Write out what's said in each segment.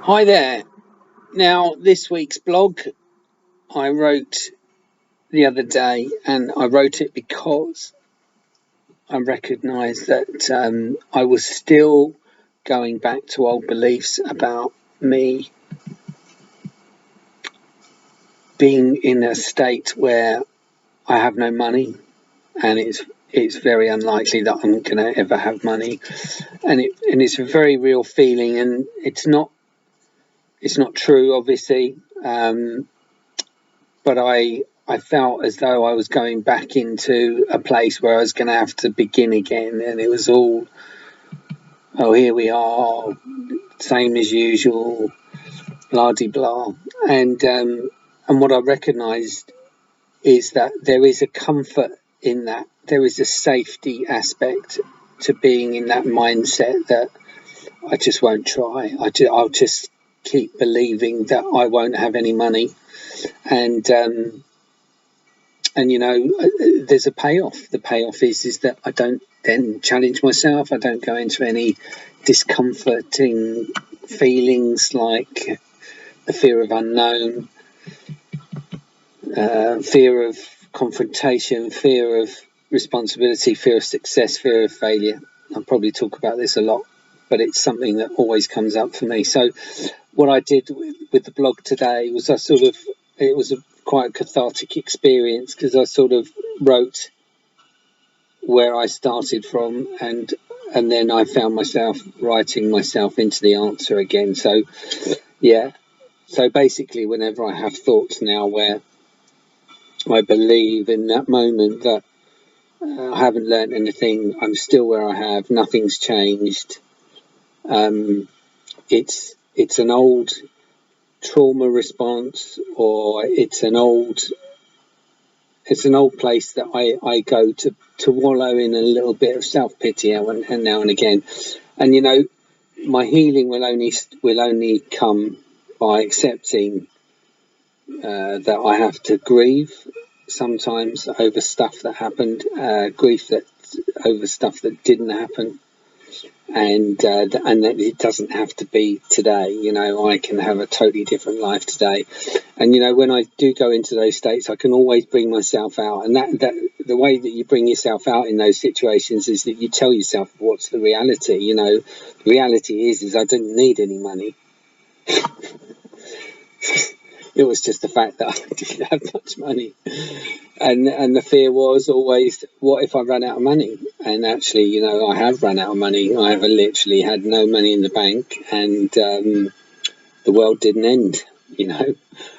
Hi there. Now, this week's blog I wrote the other day, and I wrote it because I recognised that I was still going back to old beliefs about me being in a state where I have no money, and it's very unlikely that I'm going to ever have money, and it's a very real feeling, and it's not true, obviously. But I felt as though I was going back into a place where I was going to have to begin again, and it was all, oh, here we are, same as usual, blah de blah. And what I recognised is that there is a comfort in that. There is a safety aspect to being in that mindset that I just won't try. I'll just keep believing that I won't have any money, and there's a payoff. The payoff is that I don't then challenge myself. I don't go into any discomforting feelings like the fear of unknown, fear of confrontation, fear of responsibility, fear of success, fear of failure. I'll probably talk about this a lot, but it's something that always comes up for me. So what I did with the blog today was it was quite a cathartic experience, because I sort of wrote where I started from, and then I found myself writing myself into the answer again. So yeah, so basically, whenever I have thoughts now where I believe in that moment that I haven't learned anything, I'm still where I have, nothing's changed. It's an old trauma response, or it's an old place that I go to wallow in a little bit of self-pity and now and again. And my healing will only come by accepting that I have to grieve sometimes over stuff that happened, grief that over stuff that didn't happen, and that it doesn't have to be today. I can have a totally different life today. And when I do go into those states, I can always bring myself out. And that the way that you bring yourself out in those situations is that you tell yourself what's the reality. The reality is I didn't need any money. It was just the fact that I didn't have much money, and the fear was always, what if I ran out of money? And actually, I have run out of money. I have literally had no money in the bank, and the world didn't end.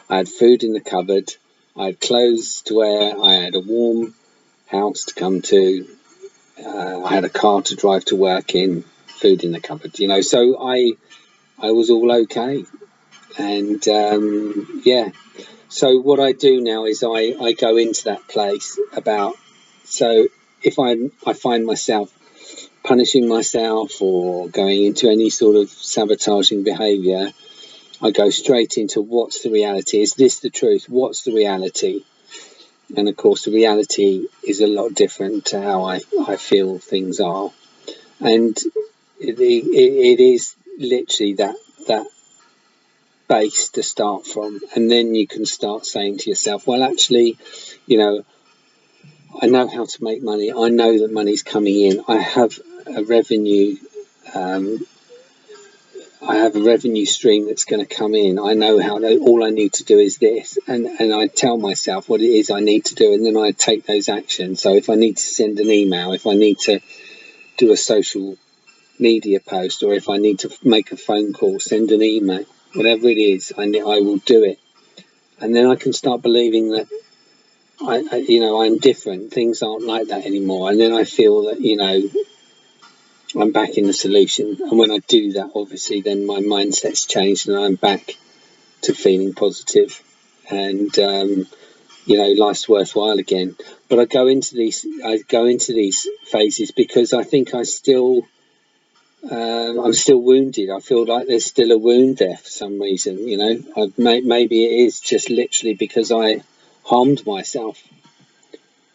I had food in the cupboard, I had clothes to wear, I had a warm house to come to, I had a car to drive to work in, food in the cupboard. So I was all okay, and yeah. So what I do now is I go into that place about, so if I find myself punishing myself or going into any sort of sabotaging behaviour, I go straight into, what's the reality? Is this the truth? What's the reality? And of course the reality is a lot different to how I feel things are. And it is literally that base to start from, and then you can start saying to yourself, well, actually, I know how to make money. I know that money's coming in. I have a revenue stream that's going to come in. I know how. All I need to do is this, and I tell myself what it is I need to do, and then I take those actions. So if I need to send an email, if I need to do a social media post, or if I need to make a phone call, send an email, whatever it is, I will do it. And then I can start believing that I'm different. Things aren't like that anymore. And then I feel that, I'm back in the solution. And when I do that, obviously, then my mindset's changed and I'm back to feeling positive. And, life's worthwhile again. But I go into these phases because I think I'm still wounded. I feel like there's still a wound there for some reason. Maybe it is just literally because I harmed myself,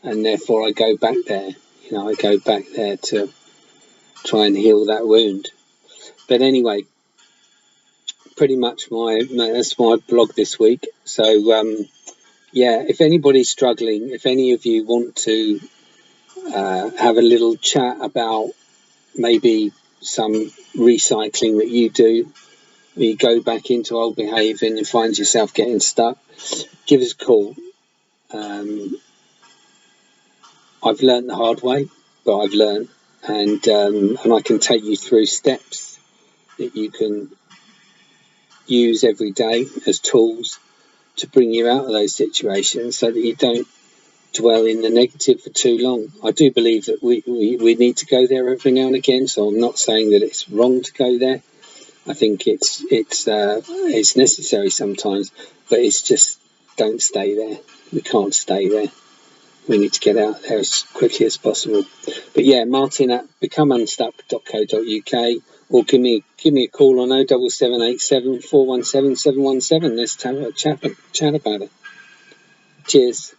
and therefore I go back there. I go back there to try and heal that wound. But anyway, pretty much that's my blog this week. So yeah, if anybody's struggling, if any of you want to have a little chat about maybe some recycling that you do, you go back into old behaviour and you find yourself getting stuck, give us a call. I've learned the hard way, but I've learned, and I can take you through steps that you can use every day as tools to bring you out of those situations so that you don't dwell in the negative for too long. I do believe that we need to go there every now and again, so I'm not saying that it's wrong to go there. I think it's necessary sometimes, but it's just, don't stay there. We can't stay there. We need to get out there as quickly as possible. But yeah, Martin at becomeunstuck.co.uk, or give me a call on 07787 417 717. Let's have a chat about it. Cheers.